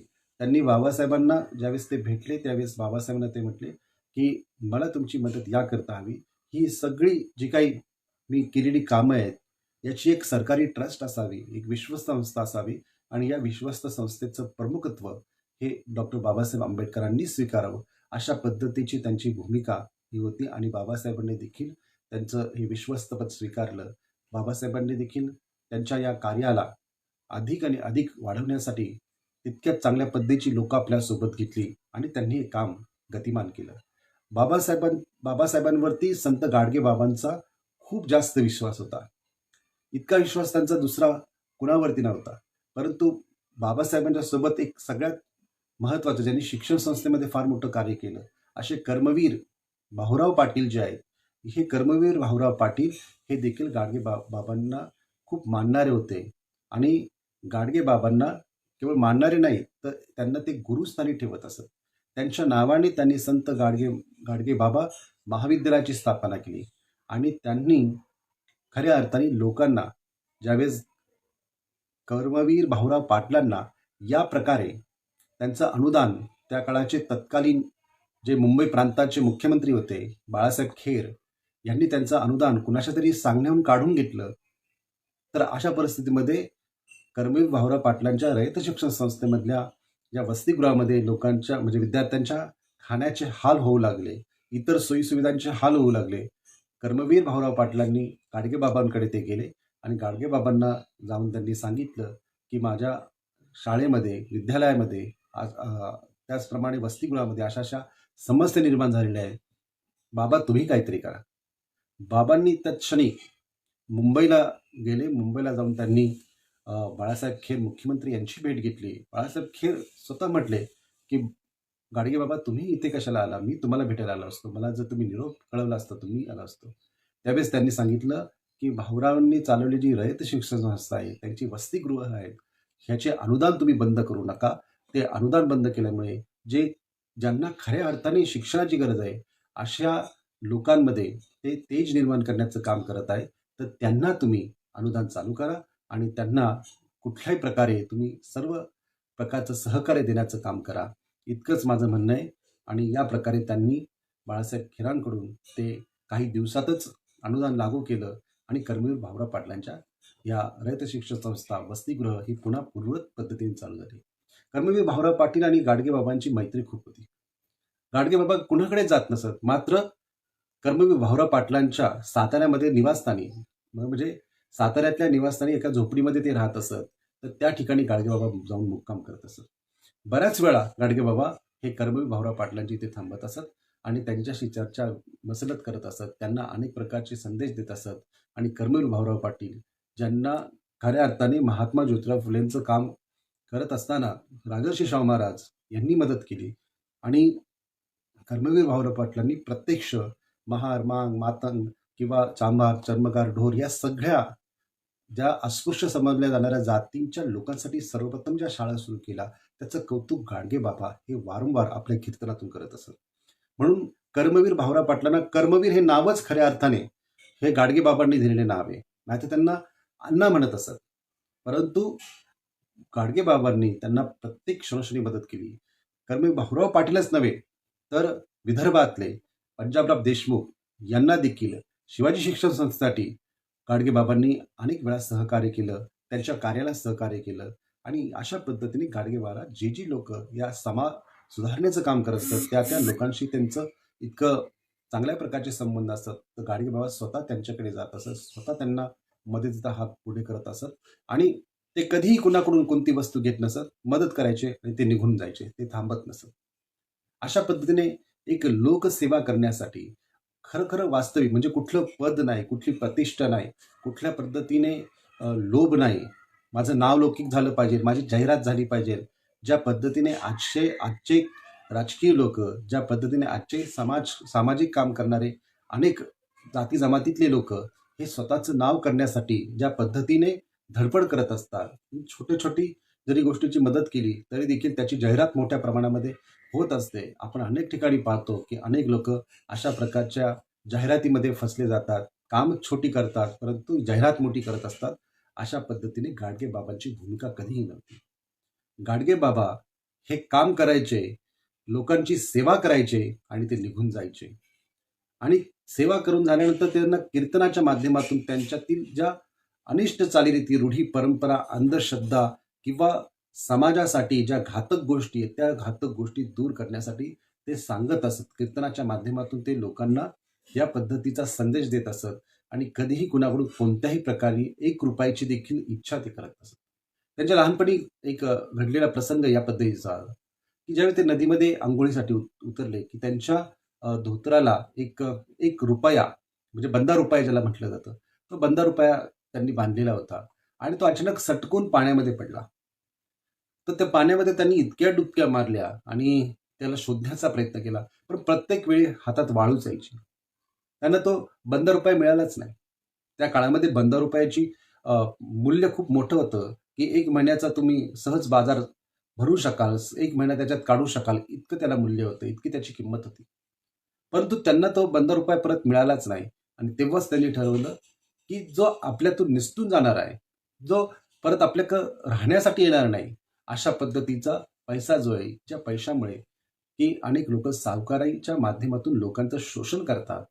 त्यांनी बाबासाहेबांना ज्यावेळेस ते भेटले त्यावेळेस बाबासाहेबांना ते म्हटले की मला तुमची मदत याकरता हवी. ही सगळी जी काही मी केलेली कामं आहेत याची एक सरकारी ट्रस्ट असावी, एक विश्वस्त संस्था असावी आणि या विश्वस्त संस्थेचं प्रमुखत्व हे डॉक्टर बाबासाहेब आंबेडकरांनी स्वीकारावं, अशा पद्धतीची त्यांची भूमिका ही होती. आणि बाबासाहेबांनी देखील त्यांचं हे विश्वस्तपद स्वीकारलं. बाबासाहेबांनी देखील त्यांच्या या कार्याला अधिक आणि अधिक वाढवण्यासाठी तितक्याच चांगल्या पद्धतीची लोकं आपल्यासोबत घेतली आणि त्यांनी हे काम गतिमान केलं. बाबासाहेबांवरती संत गाडगे बाबांचा खूप जास्त विश्वास होता. इतका विश्वास त्यांचा दुसरा कुणावरती नव्हता. परंतु बाबासाहेबांच्या सोबत एक सगळ्यात महत्त्वाचं ज्यांनी शिक्षण संस्थेमध्ये फार मोठं कार्य केलं असे कर्मवीर भाऊराव पाटील जे आहेत, हे कर्मवीर भाऊराव पाटील हे देखील गाडगे बाबांना खूप मानणारे होते. आणि गाडगे बाबांना केवळ मानणारे नाही तर त्यांना ते गुरुस्थानी ठेवत असत. त्यांच्या नावाने त्यांनी संत गाडगे बाबा महाविद्यालयाची स्थापना केली. आणि त्यांनी खऱ्या अर्थाने लोकांना ज्यावेळेस कर्मवीर भाऊराव पाटलांना या प्रकारे त्यांचं अनुदान, त्या काळाचे तत्कालीन जे मुंबई प्रांताचे मुख्यमंत्री होते बाळासाहेब खेर यांनी त्यांचं अनुदान कुणाच्या तरी सांगण्याहून काढून घेतलं. तर अशा परिस्थितीमध्ये कर्मवीर भाऊराव पाटलांच्या रयत शिक्षण संस्थेमधल्या या वसतिगृहामध्ये लोकांच्या म्हणजे विद्यार्थ्यांच्या खाण्याचे हाल होऊ लागले, इतर सोयीसुविधांचे हाल होऊ लागले. कर्मवीर भाऊराव पाटलांनी गाडगे बाबांकडे ते गेले आणि गाडगे बाबांना जाऊन त्यांनी सांगितलं की माझ्या शाळेमध्ये, विद्यालयामध्ये, त्याचप्रमाणे वसतिगृहामध्ये अशा अशा समस्या निर्माण झालेल्या आहेत. बाबा तुम्ही काहीतरी करा. बाबांनी त्या क्षणी मुंबईला गेले. मुंबईला जाऊन त्यांनी बाळासाहेब खेर मुख्यमंत्री यांची भेट घेतली. बाळासाहेब खेर स्वतः म्हटले की गाडगे बाबा तुम्ही इथे कशाला आला, मी तुम्हाला भेटायला आलो असतो, मला जर तुम्ही निरोप कळवला असता तुम्ही आला असतो. त्यावेळेस त्यांनी सांगितलं की भाऊरावांनी चालवलेली जी रयत शिक्षण संस्था आहे, त्यांची वसतिगृह आहेत, ह्याचे अनुदान तुम्ही बंद करू नका. ते अनुदान बंद केल्यामुळे ज्यांना खऱ्या अर्थाने शिक्षणाची गरज आहे अशा लोकांमध्ये ते तेज निर्माण करण्याचं काम करत आहे. तर त्यांना तुम्ही अनुदान चालू करा आणि त्यांना कुठल्याही प्रकारे तुम्ही सर्व प्रकारचं सहकार्य देण्याचं काम करा, इतकंच माझं म्हणणं आहे. आणि या प्रकारे त्यांनी बाळासाहेब खेरांकडून ते काही दिवसातच अनुदान लागू केलं आणि कर्मवीर भाऊराव पाटलांच्या या रयत शिक्षण संस्था वसतिगृह ही पुन्हा पूर्ववत पद्धतीने चालू झाली. कर्मवीर भाऊराव पाटील आणि गाडगे बाबांची मैत्री खूप होती. गाडगे बाबा कुणाकडे जात नसत, मात्र कर्मवीर भाऊराव पाटलांच्या साताऱ्यामध्ये निवासस्थानी म्हणजे साताऱ्यातल्या निवासस्थानी एका झोपडीमध्ये ते राहत असत. तर त्या ठिकाणी गाडगे बाबा जाऊन मुक्काम करत असत. बऱ्याच वेळा गाडगे बाबा हे कर्मवीर भाऊराव पाटलांची इथे थांबत असत आणि त्यांच्याशी चर्चा मसलत करत असत, त्यांना अनेक प्रकारचे संदेश देत असत. आणि कर्मवीर भाऊराव पाटील ज्यांना खऱ्या अर्थाने महात्मा ज्योतिराव फुलेंचं काम करत असताना राजर्षी शाहू महाराज यांनी मदत केली. आणि कर्मवीर भाऊराव पाटलांनी प्रत्यक्ष महार, मांग, मातंग किंवा चांभार, चर्मकार, ढोर या सगळ्या ज्या अस्पृश्य समजल्या जाणाऱ्या जातींच्या लोकांसाठी सर्वप्रथम ज्या शाळा सुरू केल्या त्याचं कौतुक गाडगे बाबा हे वारंवार आपल्या कीर्तनातून करत असत. म्हणून कर्मवीर भाऊराव पाटलांना कर्मवीर हे नावच खऱ्या अर्थाने हे गाडगे बाबांनी दिलेले नाव आहे. नाहीतर त्यांना अण्णा म्हणत असत. परंतु गाडगे बाबांनी त्यांना प्रत्येक क्षणोक्षणी मदत केली. कर्मवीर भाऊराव पाटीलच नव्हे तर विदर्भातले पंजाबराव देशमुख यांना देखील शिवाजी शिक्षण संस्थेसाठी गाडगे बाबांनी अनेक वेळा सहकार्य केलं, त्यांच्या कार्याला सहकार्य केलं. आणि अशा पद्धतीने गाडगे बाबा जी लोक या समाज सुधारण्याचं काम करत असतात त्या लोकांशी त्यांचं इतकं चांगल्या प्रकारचे संबंध असतात तर गाडगे बाबा स्वतः त्यांच्याकडे जात असत, स्वतः त्यांना मदतीचा हात पुढे करत असत. आणि ते कधीही कुणाकडून कोणती वस्तू घेत नसत, मदत करायचे आणि ते निघून जायचे, ते थांबत नसत. अशा पद्धतीने एक लोकसेवा करण्यासाठी खरं वास्तविक म्हणजे कुठलं पद नाही, कुठली प्रतिष्ठा नाही, कुठल्या पद्धतीने लोभ नाही, माझं नाव लौकिक झालं पाहिजे, माझी जाहिरात झाली पाहिजे, ज्या पद्धतीने आजचे राजकीय लोक, ज्या पद्धतीने आजचे सामाजिक काम करणारे अनेक जाती जमातीतले लोक हे स्वतःचं नाव करण्यासाठी ज्या पद्धतीने धडपड करत असतात, छोटी जरी गोष्टीची मदत केली तरी देखील त्याची जाहिरात मोठ्या प्रमाणामध्ये होत असते. आपण अनेक ठिकाणी पाहतो की अनेक लोक अशा प्रकारच्या जाहिरातीमध्ये फसले जातात, काम छोटी करतात परंतु जाहिरात मोठी करत असतात. अशा पद्धतीने गाडगे बाबांची भूमिका कधीही नव्हती. गाडगे बाबा हे काम करायचे, लोकांची सेवा करायचे आणि ते निघून जायचे. आणि सेवा करून झाल्यानंतर त्यांना कीर्तनाच्या माध्यमातून त्यांच्यातील ज्या अनिष्ट चालीरीती, रूढी, परंपरा, अंधश्रद्धा किंवा समाजासाठी ज्या घातक गोष्टी आहेत त्या घातक गोष्टी दूर करण्यासाठी ते सांगत असत. कीर्तनाच्या माध्यमातून ते लोकांना या पद्धतीचा संदेश देत असत आणि कधीही कुणाकडून कोणत्याही प्रकारे एक रुपयाची देखील इच्छा ते करत असत. त्यांच्या लहानपणी एक घडलेला प्रसंग या पद्धतीचा की ज्यावेळी ते नदीमध्ये आंघोळीसाठी उतरले की त्यांच्या धोतराला एक रुपया म्हणजे बंदा रुपया ज्याला म्हटलं जातं, तो बंदा रुपया त्यांनी बांधलेला होता आणि तो अचानक सटकून पाण्यामध्ये पडला. तर त्या पाण्यामध्ये त्यांनी इतक्या डुबक्या मारल्या आणि त्याला शोधण्याचा प्रयत्न केला, पण प्रत्येक वेळी हातात वाळूच यायची. त्यांना तो बंदा रुपया मिळालाच नाही. त्या काळामध्ये बंदा रुपयाची मूल्य खूप मोठं होतं की 1 महिन्याचा तुम्ही सहज बाजार भरू शकाल, 1 महिना त्याच्यात काढू शकाल, इतकं त्याला मूल्य होतं, इतकी त्याची किंमत होती. परंतु त्यांना तो बंदा रुपया परत मिळालाच नाही आणि तेव्हाच त्यांनी ठरवलं की जो आपल्यातून निसटून जाणार आहे, जो परत आपल्याकडं राहण्यासाठी येणार नाही, अशा पद्धतीचा पैसा जो आहे, ज्या पैशामुळे की अनेक लोक सावकारीच्या माध्यमातून लोकांचं शोषण करतात,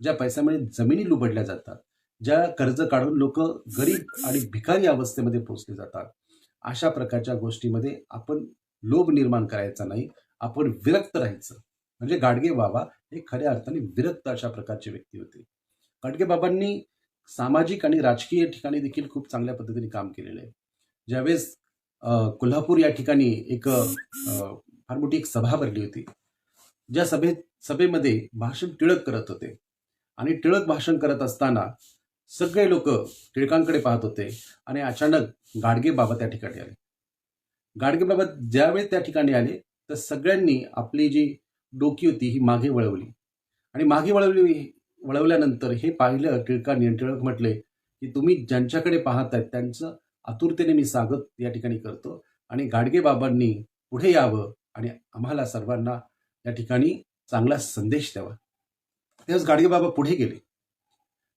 ज्या पैशामुळे जमिनी लुबडल्या जातात, ज्या कर्ज काढून लोक गरीब आणि भिकारी अवस्थेमध्ये पोहोचले जातात, अशा प्रकारच्या गोष्टीमध्ये आपण लोभ निर्माण करायचा नाही, आपण विरक्त राहायचं. म्हणजे गाडगे बाबा हे खऱ्या अर्थाने विरक्त अशा प्रकारचे व्यक्ती होते. गाडगे बाबांनी सामाजिक आणि राजकीय ठिकाणी देखील खूप चांगल्या पद्धतीने काम केलेलं आहे. ज्यावेळेस कोल्हापूर या ठिकाणी एक फार मोठी एक सभा भरली होती, ज्या सभेमध्ये भाषण टिळक करत होते आणि टिळक भाषण करत असताना सगळे लोक टिळकांकडे पाहत होते आणि अचानक गाडगे बाबा त्या ठिकाणी आले. गाडगे बाबा ज्यावेळी त्या ठिकाणी आले तर सगळ्यांनी आपली जी डोकी होती ही मागे वळवली आणि मागे वळवल्यानंतर हे पाहिलं टिळकांनी. टिळक म्हटले की तुम्ही ज्यांच्याकडे पाहतायत त्यांचं आतुरतेने मी स्वागत या ठिकाणी करतो आणि गाडगे बाबांनी पुढे यावं आणि आम्हाला सर्वांना या ठिकाणी चांगला संदेश द्यावा. तेव्हाच गाडगे बाबा पुढे गेले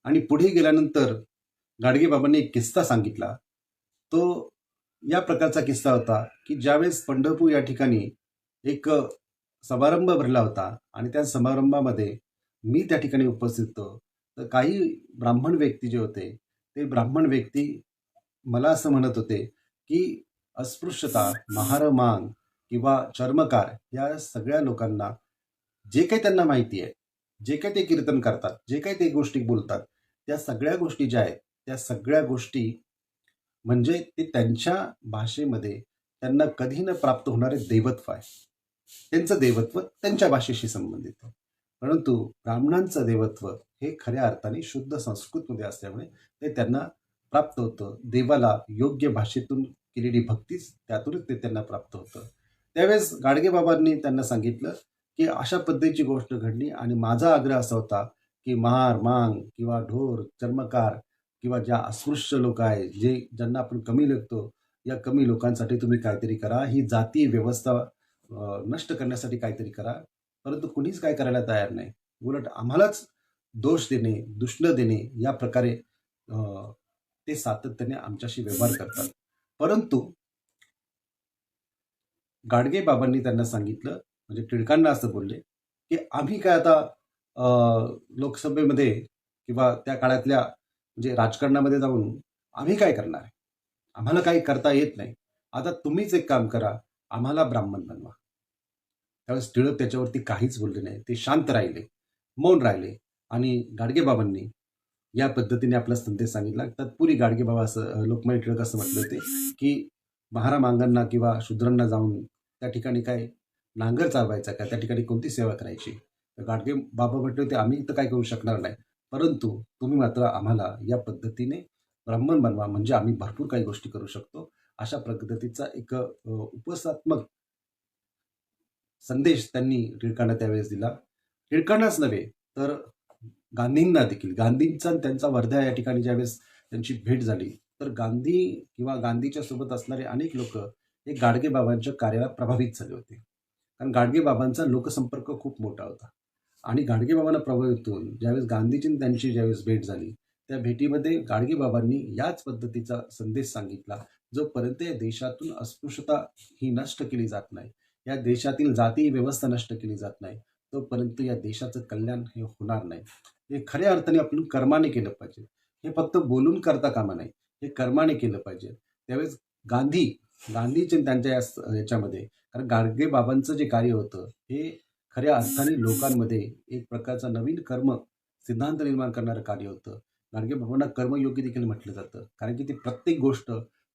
आणि पुढे गेल्यानंतर गाडगे बाबांनी एक किस्सा सांगितला. तो या प्रकारचा किस्सा होता की ज्यावेळेस पंढरपूर या ठिकाणी एक समारंभ भरला होता आणि त्या समारंभामध्ये मी त्या ठिकाणी उपस्थित होतो. तर काही ब्राह्मण व्यक्ती जे होते ते ब्राह्मण व्यक्ती मला असं म्हणत होते की अस्पृश्यता, महारमांग किंवा चर्मकार या सगळ्या लोकांना जे काही त्यांना माहिती आहे, जे काही ते कीर्तन करतात, जे काही ते गोष्टी बोलतात, त्या सगळ्या गोष्टी ज्या आहेत त्या सगळ्या गोष्टी म्हणजे ते त्यांच्या भाषेमध्ये त्यांना कधी न प्राप्त होणारे दैवत्व आहे. त्यांचं दैवत्व त्यांच्या भाषेशी संबंधित आहे. परंतु ब्राह्मणांचं दैवत्व हे खऱ्या अर्थाने शुद्ध संस्कृतमध्ये असल्यामुळे ते त्यांना प्राप्त होतं. देवाला योग्य भाषेतून केलेली भक्तीच त्यातूनच ते त्यांना प्राप्त होतं. त्यावेळेस गाडगे बाबांनी त्यांना सांगितलं की अशा पद्धतीची गोष्ट घडली आणि माझा आग्रह असा होता की महार मांग किंवा ढोर चर्मकार किंवा ज्या अस्पृश्य लोक आहेत ज्यांना आपण कमी लेखतो, या कमी लोकांसाठी तुम्ही काहीतरी करा, ही जाती व्यवस्था नष्ट करण्यासाठी काहीतरी करा. परंतु कुणीच काय करायला तयार नाही. उलट आम्हालाच दोष देणे, दुष्ण देणे या प्रकारे ते सातत्याने आमच्याशी व्यवहार करतात. परंतु गाडगे बाबांनी त्यांना सांगितलं, म्हणजे टिळकांना असं बोलले, की आम्ही काय आता लोकसभेमध्ये किंवा त्या काळातल्या म्हणजे राजकारणामध्ये जाऊन आम्ही काय करणार आहे? आम्हाला काही करता येत नाही. आता तुम्हीच एक काम करा, आम्हाला ब्राह्मण बनवा. त्यावेळेस टिळक त्याच्यावरती काहीच बोलले नाही. ते शांत राहिले, मौन राहिले आणि गाडगे बाबांनी या पद्धतीने आपला संदेश सांगितला. तत्पूर्वी गाडगे बाबा असं लोकमान्य टिळक असं म्हटले होते, की महारामांगांना किंवा शूद्रांना जाऊन त्या ठिकाणी काय नांगर चालवायचा का? त्या ठिकाणी कोणती सेवा करायची? तर गाडगे बाबा म्हटले होते, आम्ही तर काय करू शकणार नाही. परंतु तुम्ही मात्र आम्हाला या पद्धतीने ब्राह्मण बनवा, म्हणजे आम्ही भरपूर काही गोष्टी करू शकतो. अशा पद्धतीचा एक उपसात्मक संदेश त्यांनी टिळकांना त्यावेळेस दिला. टिळकांनाच नव्हे तर गांधींना देखील, गांधींचा आणि त्यांचा वर्धा या ठिकाणी ज्यावेळेस त्यांची भेट झाली, तर गांधी किंवा गांधीच्या सोबत असणारे अनेक लोक हे गाडगे बाबांच्या कार्याला प्रभावित झाले होते. कारण गाडगे बाबांचा लोकसंपर्क खूप मोठा होता आणि गाडगे बाबांना प्रभावित होऊन ज्यावेळेस गांधीजी आणि त्यांची ज्यावेळेस भेट झाली, त्या भेटीमध्ये गाडगे बाबांनी याच पद्धतीचा संदेश सांगितला, जोपर्यंत या देशातून अस्पृश्यता ही नष्ट केली जात नाही, या देशातील जाती व्यवस्था नष्ट केली जात नाही, तोपर्यंत या देशाचं कल्याण हे होणार नाही. हे खऱ्या अर्थाने आपण कर्माने केलं पाहिजे. हे फक्त बोलून करता कामा नाही, हे कर्माने केलं पाहिजे. त्यावेळेस गांधीचे त्यांच्या याच्यामध्ये, कारण गाडगे बाबांचं जे कार्य होतं हे खऱ्या अर्थाने लोकांमध्ये एक प्रकारचा नवीन कर्म सिद्धांत निर्माण करणारं कार्य होतं. गाडगे बाबांना कर्मयोगी देखील म्हटलं जातं, कारण की ते प्रत्येक गोष्ट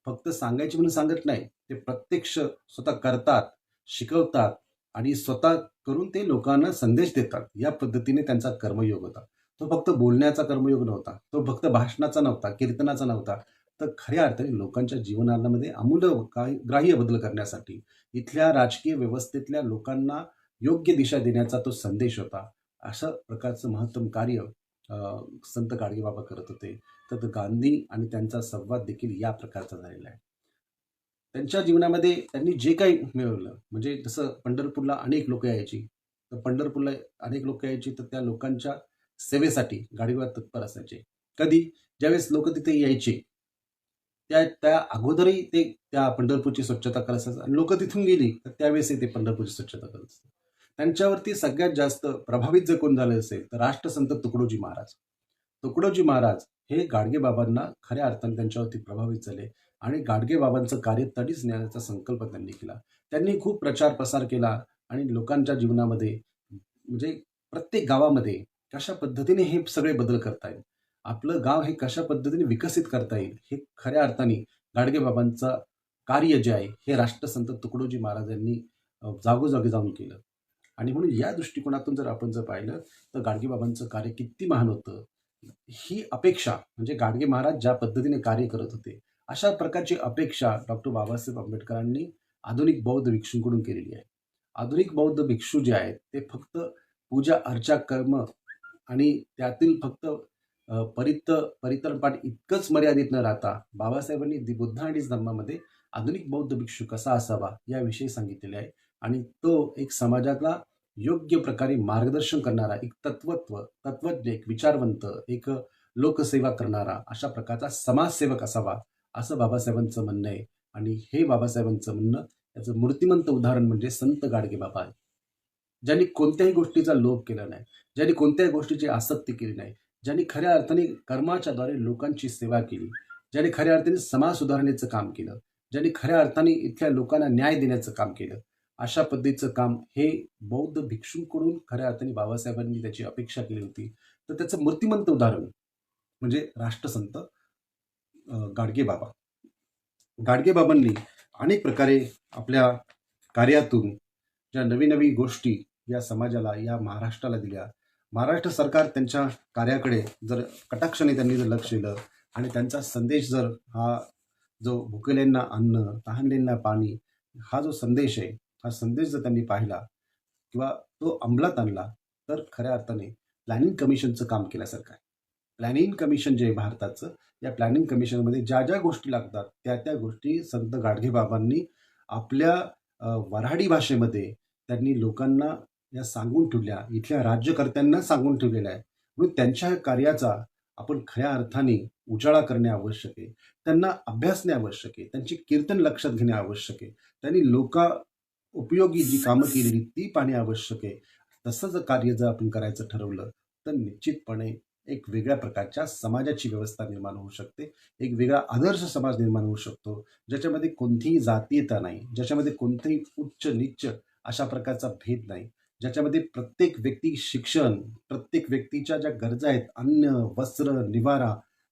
फक्त सांगायची म्हणून सांगत नाही, ते प्रत्यक्ष स्वतः करतात, शिकवतात आणि स्वतः करून ते लोकांना संदेश देतात. या पद्धतीने त्यांचा कर्मयोग होता. तो फक्त बोलण्याचा कर्मयोग नव्हता, तो फक्त भाषणाचा नव्हता, कीर्तनाचा नव्हता, तर खऱ्या अर्थाने लोकांच्या जीवनामध्ये आमूल ग्राह्य बदल करण्यासाठी इथल्या राजकीय व्यवस्थेतल्या लोकांना योग्य दिशा देण्याचा तो संदेश होता. अशा प्रकारचं महत्तम कार्य संत गाडगेबाबा करत होते. तर गांधी आणि त्यांचा संवाद देखील या प्रकारचा झालेला आहे. त्यांच्या जीवनामध्ये त्यांनी जे काही मिळवलं, म्हणजे जसं पंढरपूरला अनेक लोक यायची, तर पंढरपूरला अनेक लोक यायची, तर त्या लोकांच्या सेवेसाठी गाडगेबाबा तत्पर असायचे. कधी ज्यावेळेस लोक तिथे यायचे, त्या त्या अगोदरही ते त्या पंढरपूरची स्वच्छता करत असतात आणि लोक तिथून गेली तर त्यावेळेसही ते पंढरपूरची स्वच्छता करत असतात. त्यांच्यावरती सगळ्यात जास्त प्रभावित जर कोण झालं असेल तर राष्ट्रसंत तुकडोजी महाराज. तुकडोजी महाराज हे गाडगे बाबांना खऱ्या अर्थाने त्यांच्यावरती प्रभावित झाले आणि गाडगे बाबांचं कार्य तडीच नेण्याचा संकल्प त्यांनी केला. त्यांनी खूप प्रचार प्रसार केला आणि लोकांच्या जीवनामध्ये, म्हणजे प्रत्येक गावामध्ये कशा पद्धतीने हे सगळे बदल करता येईल, आपलं गाव हे कशा पद्धतीने विकसित करता येईल, हे खऱ्या अर्थाने गाडगे बाबांचं कार्य जे आहे हे राष्ट्रसंत तुकडोजी महाराजांनी जागोजागी जाऊन केलं. आणि म्हणून या दृष्टिकोनातून जर आपण जर पाहिलं तर गाडगे बाबांचं कार्य किती महान होतं, ही अपेक्षा, म्हणजे गाडगे महाराज ज्या पद्धतीने कार्य करत होते अशा प्रकारची अपेक्षा डॉक्टर बाबासाहेब आंबेडकरांनी आधुनिक बौद्ध भिक्षूंकडून केलेली आहे. आधुनिक बौद्ध भिक्षू जे आहेत ते फक्त पूजा अर्चा कर्म आणि त्यातील फक्त परितरपाठ इतकंच मर्यादित न राहता बाबासाहेबांनी बुद्ध आणि धर्मामध्ये आधुनिक बौद्ध भिक्षू कसा असावा याविषयी सांगितलेले आहे आणि तो एक समाजाला योग्य प्रकारे मार्गदर्शन करणारा एक तत्वज्ञ, एक विचारवंत, एक लोकसेवा करणारा अशा प्रकारचा समाजसेवक असावा असं बाबासाहेबांचं म्हणणं आहे. आणि हे बाबासाहेबांचं म्हणणं याचं मूर्तिमंत उदाहरण म्हणजे संत गाडगे बाबा आहे, ज्यांनी कोणत्याही गोष्टीचा लोभ केला नाही, ज्यांनी कोणत्याही गोष्टीची आसक्ती केली नाही, ज्यांनी खऱ्या अर्थाने कर्माच्या द्वारे लोकांची सेवा केली, ज्यांनी खऱ्या अर्थाने समाज सुधारणेचं काम केलं, ज्यांनी खऱ्या अर्थाने इथल्या लोकांना न्याय देण्याचं काम केलं, अशा पद्धतीचं काम हे बौद्ध भिक्षूंकडून खऱ्या अर्थाने बाबासाहेबांनी त्याची अपेक्षा केली होती. तर त्याचं मूर्तिमंत उदाहरण म्हणजे राष्ट्रसंत गाडगे बाबा. गाडगे बाबांनी अनेक प्रकारे आपल्या कार्यातून ज्या नवीन नवीन गोष्टी या समाजाला, या महाराष्ट्राला दिल्या, महाराष्ट्र सरकार त्यांच्या कार्याकडे जर कटाक्षाने त्यांनी जर लक्ष दिलं आणि त्यांचा संदेश जर हा जो भुकेल्यांना अन्न, तहानलेल्यांना पाणी, हा जो संदेश आहे, हा संदेश जर त्यांनी पाहिला किंवा तो अंमलात आणला तर खऱ्या अर्थाने प्लॅनिंग कमिशनचं काम केल्यासारखं आहे. प्लॅनिंग कमिशन जे आहे भारताचं, या प्लॅनिंग कमिशनमध्ये ज्या ज्या गोष्टी लागतात त्या त्या गोष्टी संत गाडगेबाबांनी आपल्या वऱ्हाडी भाषेमध्ये त्यांनी लोकांना या सांगून ठेवल्या, इथल्या राज्यकर्त्यांना सांगून ठेवलेल्या आहे. म्हणून त्यांच्या कार्याचा आपण खऱ्या अर्थाने उजाळा करणे आवश्यक आहे. त्यांना अभ्यासणे आवश्यक आहे. त्यांची कीर्तन लक्षात घेणे आवश्यक आहे. त्यांनी लोका उपयोगी जी कामं केलेली ती पाहणे आवश्यक आहे. तसं जर कार्य जर आपण करायचं ठरवलं तर निश्चितपणे एक वेगळ्या प्रकारच्या समाजाची व्यवस्था निर्माण होऊ शकते. एक वेगळा आदर्श समाज निर्माण होऊ शकतो, ज्याच्यामध्ये कोणतीही जातीयता नाही, ज्याच्यामध्ये कोणतेही उच्च नीच अशा प्रकारचा भेद नाही, ज्याच्यामध्ये प्रत्येक व्यक्ती शिक्षण, प्रत्येक व्यक्तीच्या ज्या गरजा आहेत, अन्न, वस्त्र, निवारा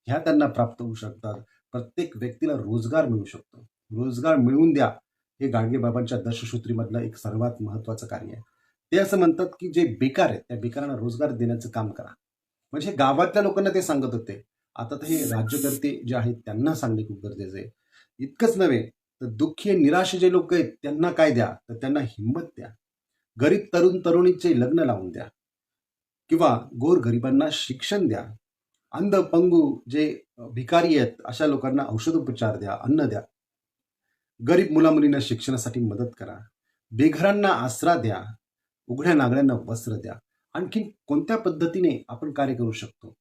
ह्या त्यांना प्राप्त होऊ शकतात. प्रत्येक व्यक्तीला रोजगार मिळू शकतो. रोजगार मिळवून द्या हे गाडगेबाबांच्या दशसूत्रीमधलं एक सर्वात महत्त्वाचं कार्य आहे. ते असं म्हणतात की जे बेकार आहेत त्या बेकारांना रोजगार देण्याचं काम करा. म्हणजे गावातल्या लोकांना ते सांगत होते. आता तर हे राज्यकर्ते जे आहेत त्यांना सांगणे खूप गरजेचं आहे. इतकंच नव्हे तर दुःखी निराश जे लोक आहेत त्यांना काय द्या, तर त्यांना हिंमत द्या. गरीब तरुण तरुणीचे लग्न लावून द्या किंवा गोरगरिबांना शिक्षण द्या. अंध पंगू जे भिकारी आहेत अशा लोकांना औषधोपचार द्या, अन्न द्या. गरीब मुलामुलींना शिक्षणासाठी मदत करा. बेघरांना आसरा द्या. उघड्या नागड्यांना वस्त्र द्या. आणखी कोणत्या पद्धतीने आपण कार्य करू शकतो?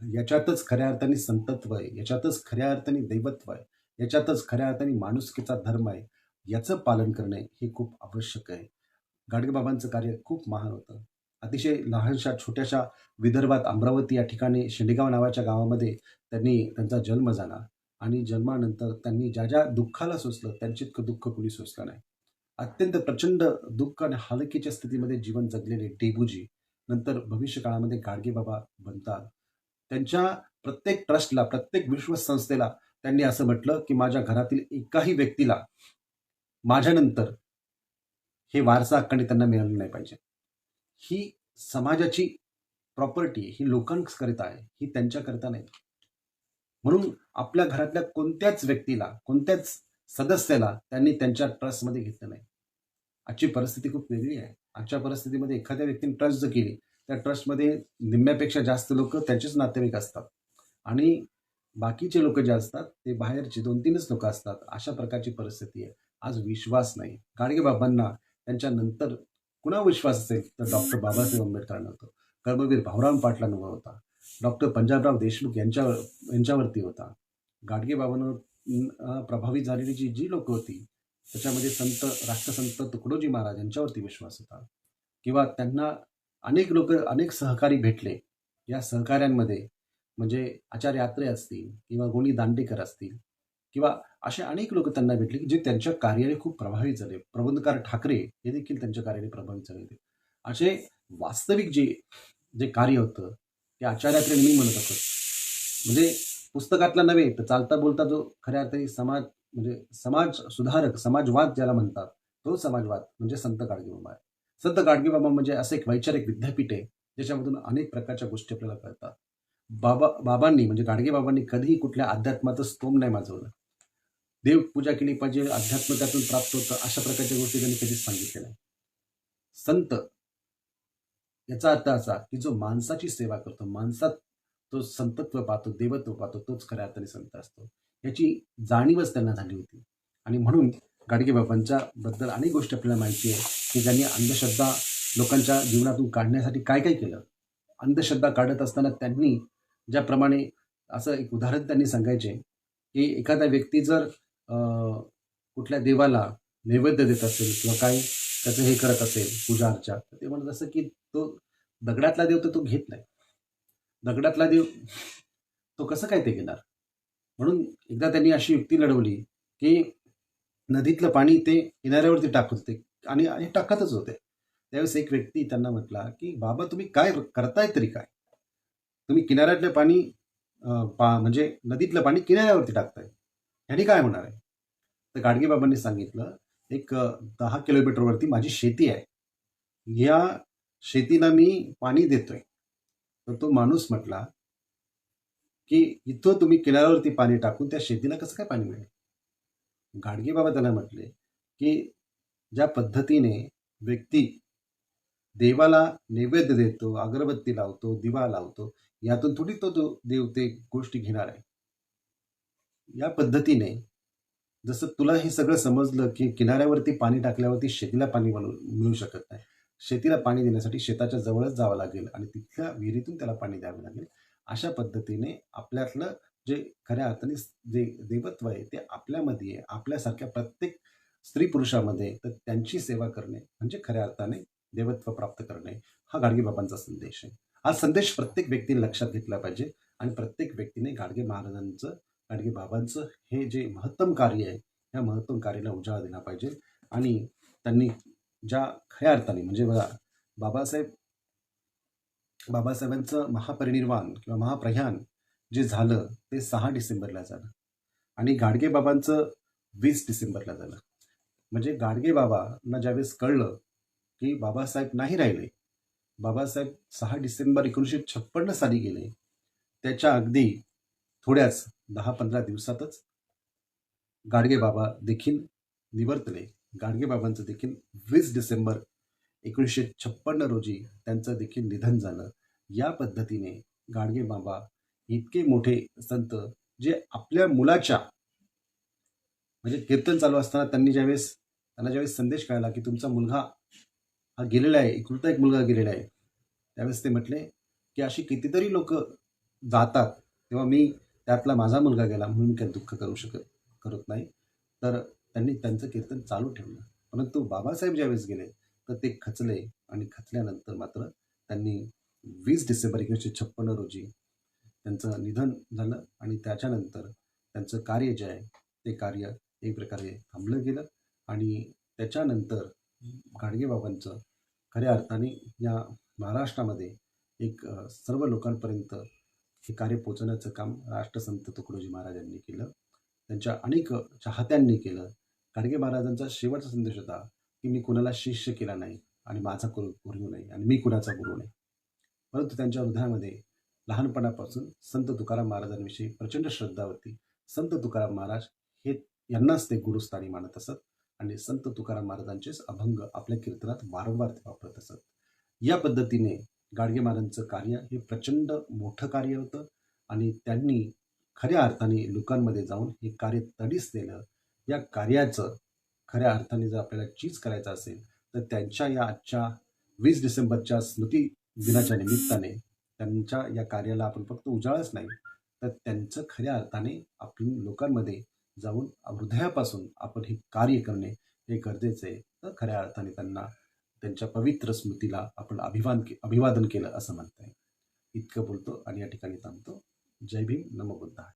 याच्यातच खऱ्या अर्थाने संतत्व आहे, याच्यातच खऱ्या अर्थाने दैवत्व आहे, याच्यातच खऱ्या अर्थाने माणुसकीचा धर्म आहे. याचं पालन करणे हे खूप आवश्यक आहे. गाडगेबाबांचं कार्य खूप महान होतं. अतिशय लहानशा छोट्याशा विदर्भात अमरावती या ठिकाणी शेंडेगाव नावाच्या गावामध्ये त्यांचा जन्म झाला आणि जन्मानंतर त्यांनी ज्या ज्या दुःखाला सोसलं त्यांचे इतकं दुःख कुणी सोसलं नाही. अत्यंत प्रचंड दुःख आणि हालकीच्या स्थितीमध्ये जीवन जगलेले डेबूजी नंतर भविष्य काळामध्ये गाडगेबाबा बनतात. त्यांच्या प्रत्येक ट्रस्टला, प्रत्येक विश्वसंस्थेला त्यांनी असं म्हटलं की माझ्या घरातील एकाही व्यक्तीला माझ्यानंतर हे वारसा हक्काने त्यांना मिळालं नाही पाहिजे. ही समाजाची प्रॉपर्टी ही लोकांकरिता आहे, ही त्यांच्याकरिता नाही. म्हणून आपल्या घरातल्या कोणत्याच व्यक्तीला, कोणत्याच सदस्याला त्यांनी त्यांच्या ट्रस्टमध्ये घेतलं नाही. आजची परिस्थिती खूप वेगळी आहे. आजच्या परिस्थितीमध्ये एखाद्या व्यक्तीने ट्रस्ट जर केली त्या ट्रस्टमध्ये निम्म्यापेक्षा जास्त लोक त्यांचेच नातेवाईक असतात आणि बाकीचे लोक जे असतात ते बाहेरचे 2-3च लोक असतात. अशा प्रकारची परिस्थिती आहे. आज विश्वास नाही. गाडगेबाबांना त्यांच्यानंतर कुणा विश्वास असेल तर डॉक्टर बाबासाहेब आंबेडकरांना होता, कर्मवीर भाऊराव पाटलांवर होता, डॉक्टर पंजाबराव देशमुख यांच्यावरती होता. गाडगेबाबांवर प्रभावित झालेली जी लोक होती त्याच्यामध्ये राष्ट्रसंत तुकडोजी महाराज यांच्यावरती विश्वास होता किंवा त्यांना अनेक लोक, अनेक सहकारी भेटले. या सहकाऱ्यांमध्ये म्हणजे आचार्य आत्रे असतील किंवा गोनी दांडेकर असतील किंवा असे अनेक लोक त्यांना भेटले की जे त्यांच्या कार्याने खूप प्रभावित झाले. प्रबंधकार ठाकरे हे देखील त्यांच्या कार्याने प्रभावित झाले होते. असे वास्तविक जे जे कार्य होतं ते आचार्य आत्रे नेहमी म्हणत असत. म्हणजे पुस्तकातला नव्हे तर चालता बोलता जो खऱ्या अर्थाने समाज म्हणजे समाज सुधारक, समाजवाद ज्याला म्हणतात, तो समाजवाद म्हणजे संत गाडगेबाबा आहे. संत गाडगेबाबा म्हणजे असं एक वैचारिक विद्यापीठ आहे ज्याच्यामधून अनेक प्रकारच्या गोष्टी आपल्याला कळतात. बाबांनी म्हणजे गाडगेबाबांनी कधीही कुठल्या अध्यात्माचं स्तोम नाही माजवलं. देवपूजा केली पाहिजे, अध्यात्म त्यातून प्राप्त होतं, अशा प्रकारच्या गोष्टी त्यांनी कधीच सांगितल्या नाही. संत याचा अर्थ असा की जो माणसाची सेवा करतो, माणसात तो संतत्व पाहतो, देवत्व पाहतो, तोच खऱ्या अर्थाने संत असतो. याची जाणीवच त्यांना झाली होती. आणि म्हणून गाडगेबाबांच्या बद्दल अनेक गोष्टी आपल्याला माहिती आहे की त्यांनी अंधश्रद्धा लोकांच्या जीवनातून काढण्यासाठी काय काय केलं. अंधश्रद्धा काढत असताना त्यांनी ज्याप्रमाणे असं एक उदाहरण त्यांनी सांगायचे की एखादा व्यक्ती जर कुठल्या देवाला नैवेद्य देत असेल किंवा काय त्याचं हे करत असेल पूजा अर्चा, तर ते म्हणत असं की तो दगडातला देव तर तो घेत नाही. दगडातला देव तो कसं काय ते घेणार. म्हणून एकदा त्यांनी अशी युक्ती लढवली की नदीतलं पाणी ते किनाऱ्यावरती टाकत होते आणि हे टाकतच होते. त्यावेळेस एक व्यक्ती त्यांना म्हटला की बाबा तुम्ही काय करताय तरी काय, तुम्ही किनाऱ्यातलं पाणी म्हणजे नदीतलं पाणी किनाऱ्यावरती टाकताय, ह्यानी काय होणार आहे. तर गाडगेबाबांनी सांगितलं एक 10 किलोमीटरवरती माझी शेती आहे, या शेतीला मी पाणी देतोय. तर तो माणूस म्हटला की इथं तुम्ही किनाऱ्यावरती पाणी टाकून त्या शेतीला कसं काय पाणी मिळेल. गाडगेबाबा त्याला म्हटले की ज्या पद्धतीने व्यक्ती देवाला नैवेद्य देतो, अगरबत्ती लावतो, दिवा लावतो, यातून थोडी तो देव ते गोष्टी घेणार आहे. या पद्धतीने जसं तुला हे सगळं समजलं, की किनाऱ्यावरती पाणी टाकल्यावरती शेतीला पाणी मिळू शकत नाही. शेतीला पाणी देण्यासाठी शेताच्या जवळच जावं लागेल आणि तिथल्या विहिरीतून त्याला पाणी द्यावे लागेल. अशा पद्धतीने आपल्यातलं जे खऱ्या अर्थाने जे देवत्व आहे ते आपल्यामध्ये आहे. आपल्यासारख्या प्रत्येक स्त्री-पुरुषामध्ये तर त्यांची सेवा करणे म्हणजे खऱ्या अर्थाने देवत्व प्राप्त करणे, हा गाडगेबाबांचा संदेश आहे. हा संदेश प्रत्येक व्यक्तीने लक्षात घेतला पाहिजे आणि प्रत्येक व्यक्तीने गाडगेबाबांचं हे जे महत्तम कार्य आहे, या महत्तम कार्याला उजाळा दिला पाहिजे आणि त्यांनी ज्या खऱ्या अर्थाने म्हणजे बघा, बाबासाहेबांचं महापरिनिर्वाण किंवा महाप्रयाण जे झालं ते 6 डिसेंबरला झालं आणि गाडगेबाबांचं 20 डिसेंबरला झालं. म्हणजे गाडगेबाबांना ज्यावेळेस कळलं की बाबासाहेब नाही राहिले, बाबासाहेब 6 डिसेंबर 1956 साली गेले, त्याच्या अगदी थोड्याच 10-15 दिवसातच गाडगेबाबा देखील निवर्तले. गाडगेबाबांचं देखील 20 डिसेंबर 1956 रोजी त्यांचं देखील निधन झालं. या पद्धतीने गाडगेबाबा इतके मोठे संत, जे आपल्या मुलाच्या म्हणजे कीर्तन चालू असताना त्यांना ज्यावेळेस संदेश कळला की तुमचा मुलगा हा गेलेला आहे, एकुलता एक मुलगा गेलेला आहे, त्यावेळेस ते म्हटले की अशी कितीतरी लोक जातात, तेव्हा मी त्यातला माझा मुलगा गेला म्हणून मी काही दुःख करत नाही. तर त्यांनी त्यांचं कीर्तन चालू ठेवलं. परंतु बाबासाहेब ज्यावेळेस गेले तर ते खचले आणि खचल्यानंतर मात्र त्यांनी 20 डिसेंबर 1956 रोजी त्यांचं निधन झालं आणि त्याच्यानंतर त्यांचं कार्य जे आहे ते कार्य एक प्रकारे थांबलं गेलं आणि त्याच्यानंतर गाडगेबाबांचं खऱ्या अर्थाने या महाराष्ट्रामध्ये एक सर्व लोकांपर्यंत हे कार्य पोचवण्याचं काम राष्ट्रसंत तुकडोजी महाराजांनी केलं. त्यांच्या अनेक चाहत्यांनी केलं. गाडगे महाराजांचा शेवटचा संदेश होता की मी कुणाला शिष्य केला नाही आणि माझा गुरु नाही आणि मी कुणाचा गुरु नाही. परंतु त्यांच्या हृदयामध्ये लहानपणापासून संत तुकाराम महाराजांविषयी प्रचंड श्रद्धा होती. संत तुकाराम महाराज हे यांनाच ते गुरुस्थानी मानत असत आणि संत तुकाराम महाराजांचेच अभंग आपल्या कीर्तनात वारंवार ते वापरत असत. या पद्धतीने गाडगे महाराजांचं कार्य हे प्रचंड मोठं कार्य होतं आणि त्यांनी खऱ्या अर्थाने लोकांमध्ये जाऊन हे कार्य तडीस दिलं. या कार्याचं खऱ्या अर्थाने जर आपल्याला चीज करायचं असेल तर त्यांच्या या आजच्या 20 डिसेंबरच्या स्मृती दिनाच्या निमित्ताने त्यांच्या या कार्याला आपण फक्त उजाळच नाही तर त्यांचं खऱ्या अर्थाने आपण लोकांमध्ये जाऊन हृदयापासून आपण हे कार्य करणे हे गरजेचं आहे. तर खऱ्या अर्थाने त्यांना त्यांच्या पवित्र स्मृतीला आपण अभिवादन केलं असं म्हणता येईल. इतकं बोलतो आणि या ठिकाणी थांबतो. जय भीम, नमो बुद्धाय.